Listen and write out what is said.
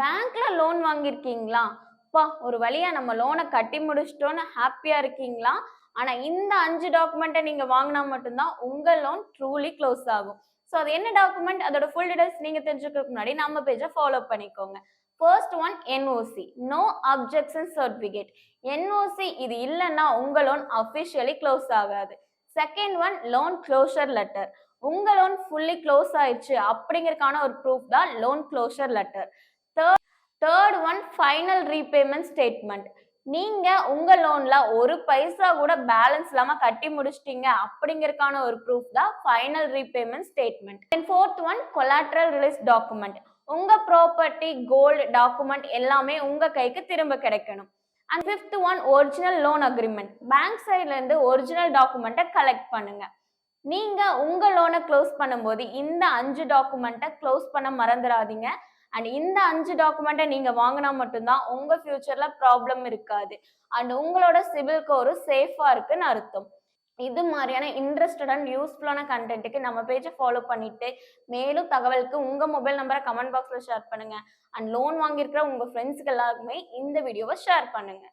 பேங்க்ல லோன் வாங்கியிருக்கீங்களா? அப்பா! ஒரு வழியா நம்ம லோன கட்டி முடிச்சுட்டோம்னு ஹாப்பியா இருக்கீங்களா? ஆனா இந்த 5 டாக்குமெண்ட்ட நீங்க வாங்குனா மட்டும் தான் உங்க லோன் ட்ரூலி க்ளோஸ் ஆகும். ஸோ அது என்ன டாக்குமெண்ட்? அதோட ஃபுல் டீடைல்ஸ் நீங்க தெரிஞ்சுக்கிறதுக்கு முன்னாடி நம்ம பேஜ ஃபாலோ பண்ணிக்கோங்க. First one NOC. No objection certificate. NOC இது இல்லன்னா உங்க லோன் அஃபிஷியலி க்ளோஸ் ஆகாது. Second one loan closure letter. உங்க லோன் ஃபுல்லி க்ளோஸ் ஆயிடுச்சு அப்படிங்கறதுக்கான ஒரு ப்ரூஃப் தான் loan closure letter. Third one final repayment statement. நீங்க உங்க லோன்ல ஒரு பைசா கூட பேலன்ஸ் இல்லாம கட்டி முடிச்சிட்டீங்க அப்படிங்கறதுக்கான ஒரு ப்ரூஃப் தான் final repayment statement. And fourth one collateral release document. உங்க ப்ராப்பர்ட்டி, கோல்டு, டாக்குமெண்ட் எல்லாமே உங்க கைக்கு திரும்ப கிடைக்கணும். And fifth one original loan agreement. Bank சைட்ல இருந்து ஒரிஜினல் டாக்குமெண்ட்டை கலெக்ட் பண்ணுங்க. நீங்க உங்க லோனை க்ளோஸ் பண்ணும்போது இந்த 5 டாக்குமெண்ட்டை க்ளோஸ் பண்ண மறந்துடாதீங்க. அண்ட் இந்த 5 டாக்குமெண்ட்டை நீங்க வாங்கினா மட்டும்தான் உங்க ஃபியூச்சர்ல ப்ராப்ளம் இருக்காது. அண்ட் உங்களோட சிபில் ஸ்கோரும் சேஃபா இருக்குன்னு அர்த்தம். இது மாதிரியான இன்ட்ரெஸ்டட் அண்ட் யூஸ்ஃபுல்லான கண்டென்ட்டுக்கு நம்ம பேஜை ஃபாலோ பண்ணிட்டு மேலும் தகவலுக்கு உங்க மொபைல் நம்பரை கமெண்ட் பாக்ஸ்ல ஷேர் பண்ணுங்க. அண்ட் லோன் வாங்கியிருக்கிற உங்க ஃப்ரெண்ட்ஸ்க்கு எல்லாருக்குமே இந்த வீடியோவை ஷேர் பண்ணுங்க.